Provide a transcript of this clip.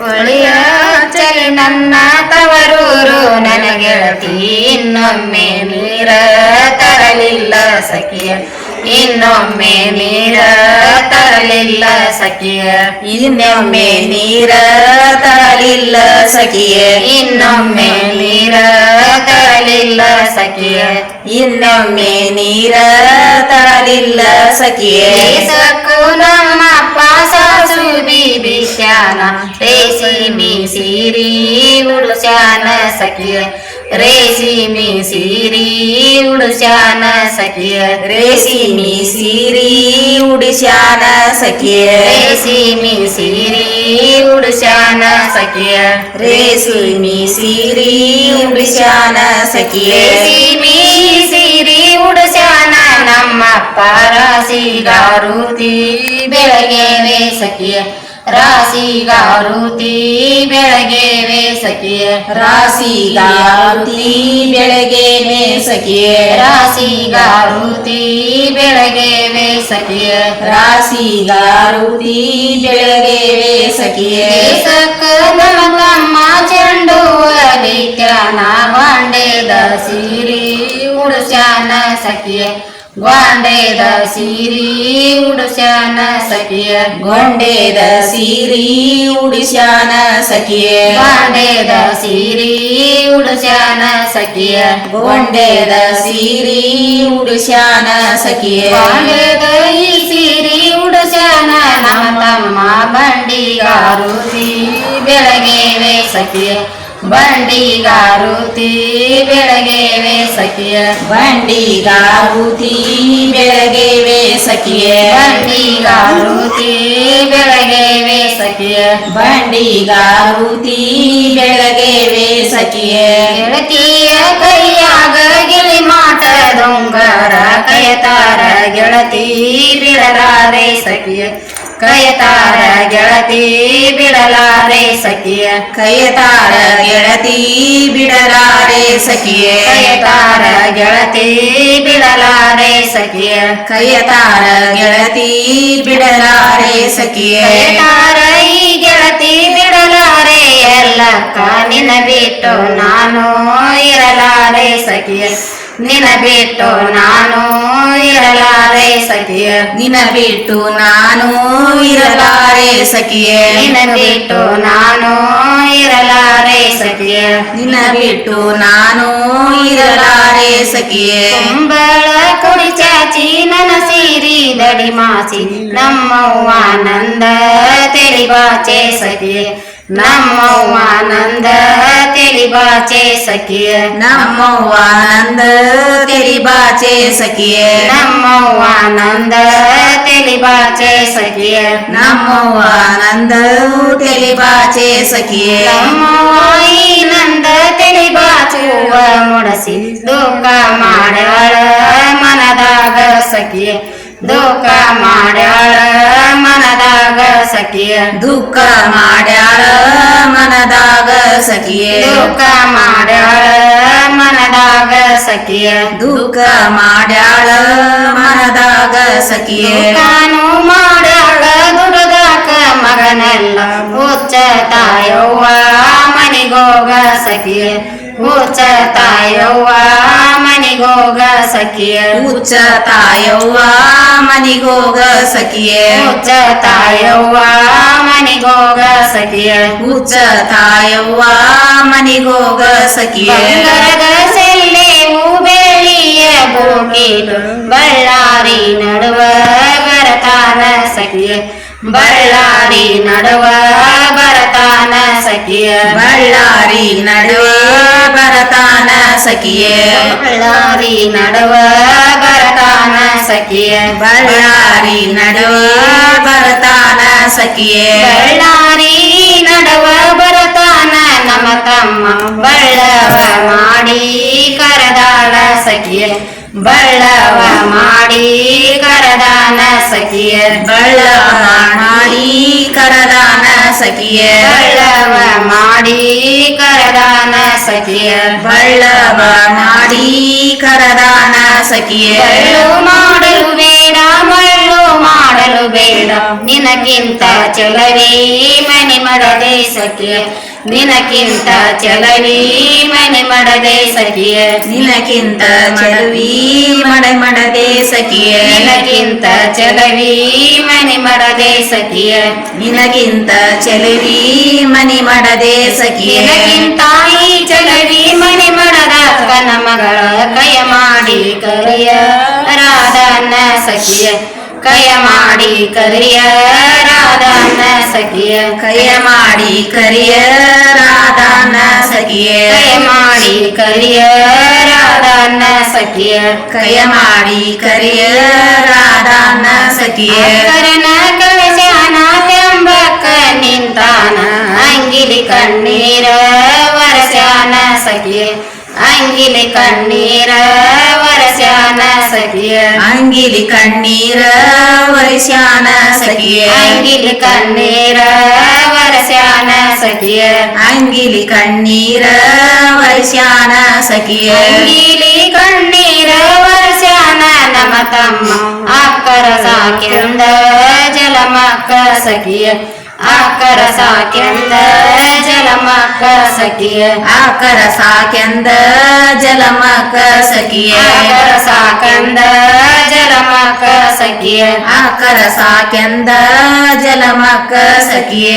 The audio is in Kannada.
ಒಳಿಯ ಚಲಿ ನನ್ನ ತವರೂರು ನನ್ನ ಗೆಳತಿ ಇನ್ನೊಮ್ಮೆ ನೀರ ತರಲಿಲ್ಲ ಸಖಿಯ ಇನ್ನೊಮ್ಮೆ ನೀರ ತರಲಿಲ್ಲ ಸಖಿಯ ಇನ್ನೊಮ್ಮೆ ನೀರ ತರಲಿಲ್ಲ ಸಖಿಯ ಇನ್ನೊಮ್ಮೆ ನೀರ ತರಲಿಲ್ಲ ಸಖಿಯ ಇನ್ನೊಮ್ಮೆ ನೀರ ತರಲಿಲ್ಲ ಸಖಿಯ ಸಕ್ಕು ನಮ್ಮ ಪಾಸಾಸು ಬೀಬಿ ಶಾನ ರೇಸಿಮಿ ಸೀರಿ ಉಡುಸ್ಯಾನ ಸಖಿಯ ರೇಸಿಮಿ ಸೀರಿ ಉಡುಸ್ಯಾನ ಸಖಿಯ ರೇಸಿಮಿ ಸೀರಿ ಉಡಿಸ್ಯಾನ ಸಖಿಯ ರೇಸಿಮಿ ಸೀರಿ ಉಡುಸ್ಯಾನ ಸಖಿಯ ರೇಸಿಮಿ ಸೀರಿ ಉಡಿಸ್ಯಾನ ಸಖಿಯ ರೇಸಿಮಿ ಸೀರಿ ಉಡುಸ್ಯಾನ ನಮ್ಮ ರಾಸಿಗಾರುತಿ ಬೆಳಗ್ಗೆವೆ ಸಖಿಯ ರಾಸಿಗಾರುತಿ ಬೆಳಗ್ಗೆವೆ ಸಖಿಯ ರಾಸಿಗಾರುತಿ ಬೆಳಗ್ಗೆವೆ ಸಖಿಯ ರಾಸಿಗಾರುತಿ ಬೆಳಗ್ಗೆವೆ ಸಖಿಯ ರಾಸಿಗಾರುತಿ ಬೆಳಗ್ಗೆವೆ ಸಖಿಯ ಸಕ್ಕ ನಮ್ಮ ಚೆಂಡು ಅಲಿತ್ಯಾನ ಬಾಂಡೆದ ಸೀರಿ ಉಡುಸ್ಯಾನ ಸಖಿಯ ಗ್ವಾಂಡೆದ ಸೀರಿ ಉಡುಸ್ಯಾನ ಸಖಿಯ ಗೊಂಡೆದ ಸೀರಿ ಉಡಿಸ್ಯಾನ ಸಖಿಯ ಗ್ವಾಂಡೆದ ಸೀರಿ ಉಡುಸ್ಯಾನ ಸಖಿಯ ಗೊಂಡೆದ ಸೀರಿ ಉಡಿಸ್ಯಾನ ಸಖಿಯ ಗ್ವಾಂಡೆದ ಈ ಸೀರಿ ಉಡುಸ್ಯಾನ ನಮ್ಮ ತಮ್ಮ ಬಂಡಿಗಾರುತಿ ಬೆಳಗ್ಗೆವೆ ಸಖಿಯ ಬಂಡಿಗಾರುತಿ ಬೆಳಗ್ಗೆವೆ ಸಖಿಯ ಬಂಡಿಗಾರುತಿ ಬೆಳಗ್ಗೆವೆ ಸಖಿಯ ಬಂಡಿಗಾರುತಿ ಬೆಳಗ್ಗೆವೆ ಸಖಿಯ ಬಂಡಿಗಾರುತಿ ಬೆಳಗ್ಗೆವೆ ಸಖಿಯ ಗೆಳತಿಯ ಕೈಯಾಗ ಗಿಳಿ ಮಾಟ ದೊಂಗರ ಕಯತಾರ ಗೆಳತಿ ಬಿಡಲಾರೆ ಸಖಿಯ ಕಯತಾರ ಗೆಳತಿ ಬಿಡಲಾರೆ ಸಖಿಯ ಕಯತಾರ ಗೆಳತಿ ಬಿಡಲಾರೆ ಸಖಿಯ ಕಯತಾರ ಗೆಳತಿ ಬಿಡಲಾರೆ ಸಖಿಯ ಕಯತಾರ ಗೆಳತಿ ಬಿಡಲಾರೆ ಸಖಿಯ ಕಯತಾರ ಈ ಗೆಳತಿ ಬಿಡಲಾರೆ ಎಲ್ಲ ನಿನ್ನ ಬಿಟ್ಟು ನಾನು ಇರಲಾರೆ ಸಖಿಯ ನಿನ ಬಿಟ್ಟು ನಾನು ಇರಲಾರೆ ಸಖಿಯ ನಿನ ಬಿಟ್ಟು ನಾನು ಇರಲಾರೆ ಸಖಿಯ ನಿನ ಬಿಟ್ಟು ನಾನು ಇರಲಾರೆ ಸಖಿಯ ನಿನ ಬಿಟ್ಟು ನಾನು ಇರಲಾರೆ ಸಖಿಯ ಕುಂಬಳ ಕುಡಿ ಚಾಚಿ ನನ್ನ ಸೀರಿ ದಡಿ ಮಾಸಿ ನಮ್ಮವ್ವ ನಂದ ತೆಲಿಬಾಚೆ ಸಖಿಯ ನಮ್ಮವ್ವ ನಂದ ತೆಲಿಬಾಚೆ ಸಖಿಯ ನಮ್ಮವ್ವ ನಂದ ತೆಲಿಬಾಚೆ ಸಖಿಯ ನಮ್ಮವ್ವ ನಂದ ತೆಲಿಬಾಚೆ ಸಖಿಯ ನಮ್ಮವ್ವ ನಂದ ತೆಲಿಬಾಚೆ ಸಖಿಯ ನಮ್ಮವ್ವ ಈ ನಂದ ತೆಲಿಬಾಚುವ ಮುಡಸಿ ದುಃಖ ಮಾಡ್ಯಾಳ ಮನದಾಗ ಸಖಿಯ ದುಃಖ ಮಾಡ್ಯಾಳ ಮನದಾಗ ಸಖಿಯ ದುಃಖ ಮಾಡ್ಯಾಳ ಮನದಾಗ ಸಖಿಯ ದುಃಖ ಮಾಡ್ಯಾಳ ಮನದಾಗ ಸಖಿಯ ದುಃಖ ಮಾಡ್ಯಾಳ ಮನದಾಗ ಸಖಿಯ ದುಃಖನು ಮಾಡ್ಯಾಳ ದುಡದಾಕ ಮಗನೆಲ್ಲ ಹುಚ್ಚ ತಾಯವ್ವ ಮನಿಗೋಗ ಸಖಿಯ ಹುಚ್ಚ ತಾಯವ್ವ ಮನಿಗೋಗ ಸಖಿಯ ಹುಚ್ಚ ತಾಯವ್ವ ಮನಿಗೋಗ ಸಖಿಯ ಹುಚ್ಚ ತಾಯವ್ವ ಮನಿಗೋಗ ಸಖಿಯ ಹುಚ್ಚ ತಾಯವ್ವ ಮನಿಗೋಗ ಸಖಿಯ ಬಂಗಾರದ ಸೆಲ್ಲೆವು ಬೆಳ್ಳಿಯ ಬೋಗಿಲು ಬಳ್ಳಾರಿ ನಡುವ ಬರತಾನ ಸಖಿಯ ಬಳ್ಳಾರಿ ನಡುವ ಬರತಾನ ಸಖಿಯ ಬಳ್ಳಾರಿ ನಡುವೆ ಬರತಾನ ಸಖಿಯ ಬಳ್ಳಾರಿ ನಡುವ ಬರತಾನ ಸಖಿಯ ಬಳ್ಳಾರಿ ನಡುವೆ ಬರತಾನ ಸಖಿಯ ಬಳ್ಳಾರಿ ನಡುವ ಬರತಾನ ನಮ್ಮ ತಮ್ಮ ಬಳ್ಳವ ಮಾಡಿ ಕರದಾಳ ಸಖಿಯ ಬಳ್ಳವ ಮಾಡಿ ಕರದಾನ ಸಖಿಯ ಬಳ್ಳವ ಮಾಡಿ ಕರದಾನ ಸಖಿಯ ಬಳ್ಳವ ಮಾಡಿ ಕರದಾನ ಸಖಿಯ ಬಳ್ಳವ ಮಾಡಿ ಕರದಾನ ಸಖಿಯ ಬಳ್ಳು ಮಾಡಲು ಬೇಡ ಮಳ್ಳು ಮಾಡ ಮಾಡಲು ಬೇಡ ನಿನಕ್ಕಿಂತ ಚಲವಿ ಮನೆ ಮಾಡದೆ ಸಖಿಯ ನಿನಕ್ಕಿಂತ ಚಲವಿ ಮನೆ ಮಾಡದೆ ಸಖಿಯ ನಿನಕ್ಕಿಂತ ಚಲವಿ ಮಾಡದೆ ಸಖಿಯ ನಿನಕ್ಕಿಂತ ಚಲವಿ ಮನೆ ಮಾಡದೆ ಸಖಿಯ ನಿನಗಿಂತ ಚಲವಿ ಮನಿ ಮಾಡದೆ ಸಖಿಯ ನಿನಕ್ಕಿಂತ ಈ ಚಲವಿ ಮನೆ ಮಾಡದ ಅಕ್ಕನ ಮಗಳ ಕೈ ಮಾಡಿ ಕರಿಯ ರಾಧನ ಸಖಿಯ ಕೈ ಮಾಡಿ ಕರಿಯ ರಾಧನ ಸಖಿಯ ಕೈಯ ಮಾಡಿ ಕರಿಯ ರಾಧಾನ ಸಖಿಯ ಕೈ ಮಾಡಿ ಕರಿಯ ರಾಧನ ಸಖಿಯ ಕೈಯ ಮಾಡಿ ಕರಿಯ ರಾಧಾನ ಸಖಿಯ ಕರನ ಕಳಶಾನ ತೆಂಬಕ್ಕ ನಿಂತಾನ ಅಂಗಿಲಿ ಕಣ್ಣೀರ ವರಸ್ಯಾನ ಸಖಿಯ ಅಂಗಿಲಿ ಕಣ್ಣೀರ ವರಸ್ಯಾನ ಸಖಿಯ ಅಂಗಿಲಿ ಕಣ್ಣೀರ ವರ್ಷಾನ ಸಖಿಯ ಅಂಗಿಲಿ ಕಣ್ಣೀರ ವರಸ್ಯಾನ ಸಖಿಯ ಅಂಗಿಲಿ ಕಣ್ಣೀರ ವರ್ಷಾನ ಸಖಿಯ ಅಂಗಿಲಿ ಕಣ್ಣೀರ ವರಸ್ಯಾನ ನಮ್ಮ ತಮ್ಮ ಅಕ್ಕರ ಸಾಕೆಂದ ಜಲಮಕ್ಕ ಸಖಿಯ ಅಕ್ಕರ ಸಾಕೆಂದ ಜಲಮಕ್ಕ ಸಖಿಯ ಆಕರ ಸಾಕೆಂದ ಜಲಮಕ ಸಖಿಯ ಅಕ್ಕರ ಸಾಕೆಂದ ಜಲಮಕ್ಕ ಸಖಿಯ ಆಕರ ಸಾಕೆಂದ ಜಲಮಕ ಸಖಿಯ